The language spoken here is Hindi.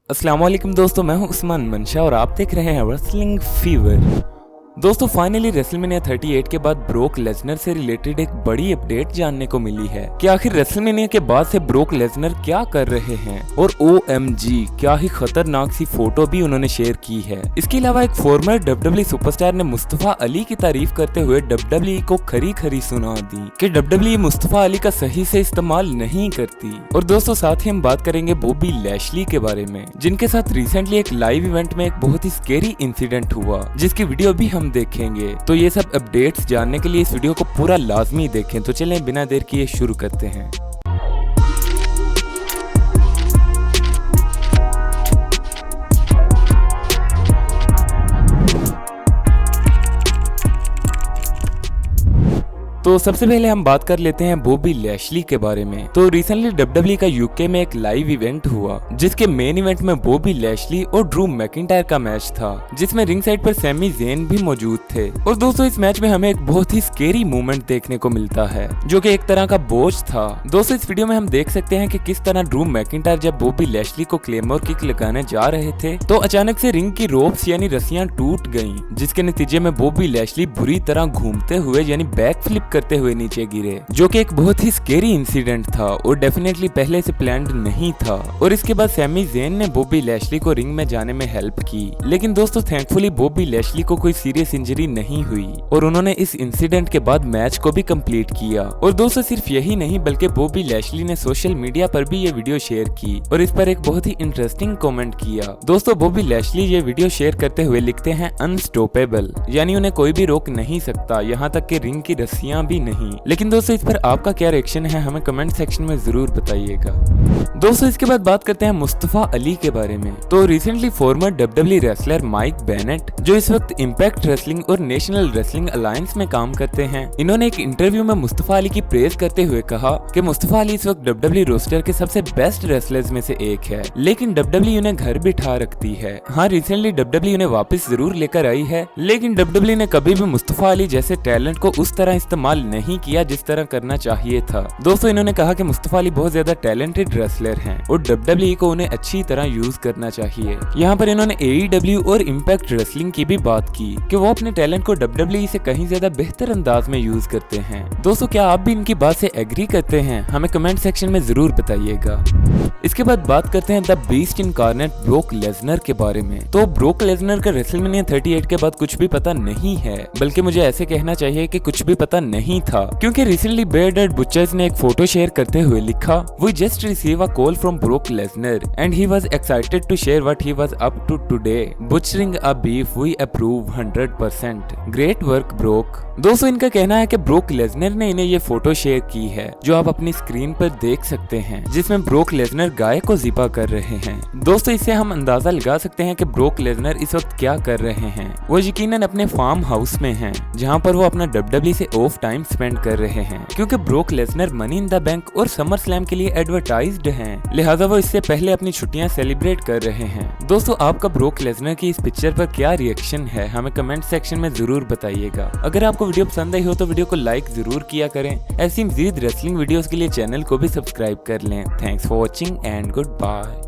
अस्सलाम वालेकुम दोस्तों, मैं हूं उस्मान मंशा और आप देख रहे हैं रेसलिंग फीवर। दोस्तों फाइनली रेसलमेनिया 38 के बाद ब्रोक लेसनर से रिलेटेड एक बड़ी अपडेट जानने को मिली है कि आखिर रेसलमेनिया के बाद से ब्रोक लेसनर क्या कर रहे हैं और OMG क्या ही खतरनाक सी फोटो भी उन्होंने शेयर की है। इसके अलावा एक फॉर्मर WWE सुपरस्टार ने मुस्तफा अली की तारीफ करते हुए WWE को खरी खरी सुना दी कि WWE मुस्तफा अली का सही से इस्तेमाल नहीं करती। और दोस्तों साथ ही हम बात करेंगे बॉबी लैशली के बारे में, जिनके साथ रिसेंटली एक लाइव इवेंट में एक बहुत ही स्केरी इंसिडेंट हुआ जिसकी वीडियो भी हम देखेंगे। तो ये सब अपडेट्स जानने के लिए इस वीडियो को पूरा लाजमी देखें। तो चलें बिना देर किए शुरू करते हैं। तो सबसे पहले हम बात कर लेते हैं बॉबी लैशली के बारे में। तो रिसेंटली WWE का यूके में एक लाइव इवेंट हुआ जिसके मेन इवेंट में बॉबी लैशली और ड्रू मैकिंटायर का मैच था, जिसमें रिंग साइड पर सैमी ज़ेन भी मौजूद थे। और दोस्तों इस मैच में हमें एक बहुत ही स्केरी मूवमेंट देखने को मिलता है जो कि एक तरह का बोझ था। दोस्तों इस वीडियो में हम देख सकते हैं कि किस तरह ड्रू मैकिंटायर जब बॉबी लैशली को क्लेमोर किक लगाने जा रहे थे तो अचानक से रिंग की रोप्स यानी रस्सियां टूट गयी, जिसके नतीजे में बॉबी लैशली बुरी तरह घूमते हुए यानी बैक फ्लिप करते हुए नीचे गिरे, जो कि एक बहुत ही स्केरी इंसिडेंट था और डेफिनेटली पहले से प्लान्ड नहीं था। और इसके बाद सैमी ज़ेन ने बॉबी लैशली को रिंग में जाने में हेल्प की, लेकिन दोस्तों थैंकफुली बॉबी लैशली को कोई सीरियस इंजरी नहीं हुई और उन्होंने इस इंसिडेंट के बाद मैच को भी कंप्लीट किया। और दोस्तों सिर्फ यही नहीं बल्कि बॉबी लैशली ने सोशल मीडिया पर भी ये वीडियो शेयर की और इस पर एक बहुत ही इंटरेस्टिंग कमेंट किया। दोस्तों बॉबी लैशली ये वीडियो शेयर करते हुए लिखते हैं अनस्टॉपेबल, यानी उन्हें कोई भी रोक नहीं सकता, यहाँ तक कि रिंग की रस्सियां भी नहीं। लेकिन दोस्तों इस पर आपका क्या रिएक्शन है हमें कमेंट सेक्शन में जरूर बताइएगा। दोस्तों इसके बाद बात करते हैं मुस्तफा अली के बारे में। तो recently former WWE wrestler Mike Bennett, जो इस वक्त इम्पैक्ट रेसलिंग और नेशनल रेसलिंग अलायंस में काम करते हैं, इन्होंने एक इंटरव्यू में मुस्तफा अली की प्रेज करते हुए कहा कि मुस्तफा अली इस वक्त WWE रोस्टर के सबसे बेस्ट रेसलर्स में से एक है, लेकिन WWE उन्हें घर बिठा रखती है। हाँ रिसेंटली WWE उन्हें वापस जरूर लेकर आई है, लेकिन WWE ने कभी भी मुस्तफा अली जैसे टैलेंट को उस तरह इस्तेमाल नहीं किया जिस तरह करना चाहिए था। दोस्तों इन्होंने कहा कि मुस्तफा अली बहुत ज्यादा टैलेंटेड रेसलर हैं और WWE को उन्हें अच्छी तरह यूज करना चाहिए। यहाँ पर इन्होंने AEW और इम्पैक्ट रेसलिंग की भी बात की कि वो अपने टैलेंट को WWE से कहीं ज्यादा बेहतर अंदाज में यूज करते हैं। दोस्तों क्या आप भी इनकी बात से एग्री करते हैं? हमें कमेंट सेक्शन में जरूर बताइएगा। इसके बाद बात करते हैं the beast incarnate broke Lesnar के बारे में। तो ब्रोक लेसनर का रेसलमेनिया 38 के बाद कुछ भी पता नहीं है, बल्कि मुझे ऐसे कहना चाहिए कि कुछ भी पता नहीं था, क्योंकि रिसेंटली बेयर्डेड बुचर्स ने एक फोटो शेयर करते हुए लिखा, we just receive a call from Brock Lesnar and he was excited to share what he was up to today, butchering a beef, we approve 100%, great work Brock. दोस्तों इनका कहना है कि ब्रोक लेसनर ने इन्हें ये फोटो शेयर की है जो आप अपनी स्क्रीन पर देख सकते हैं, जिसमें ब्रोक लेसनर गाय को ज़िबा कर रहे हैं। दोस्तों इससे हम अंदाजा लगा सकते हैं कि ब्रोक लेसनर इस वक्त क्या कर रहे हैं। वो यकीनन अपने फार्म हाउस में हैं, जहां पर वो अपना WWE से ऑफ टाइम स्पेंड कर रहे हैं, क्योंकि broke Lesnar money in the bank और समर स्लैम के लिए एडवर्टाइज्ड हैं, लिहाजा वो इससे पहले अपनी छुट्टियां सेलिब्रेट कर रहे हैं। दोस्तों आपका ब्रोक लेसनर की इस पिक्चर पर क्या रिएक्शन है हमें कमेंट सेक्शन में जरूर बताइएगा। अगर आपको वीडियो पसंद आई हो तो वीडियो को लाइक जरूर किया करें। ऐसी मजीद रेसलिंग वीडियोस के लिए चैनल को भी सब्सक्राइब कर लें। Thanks for watching and good bye.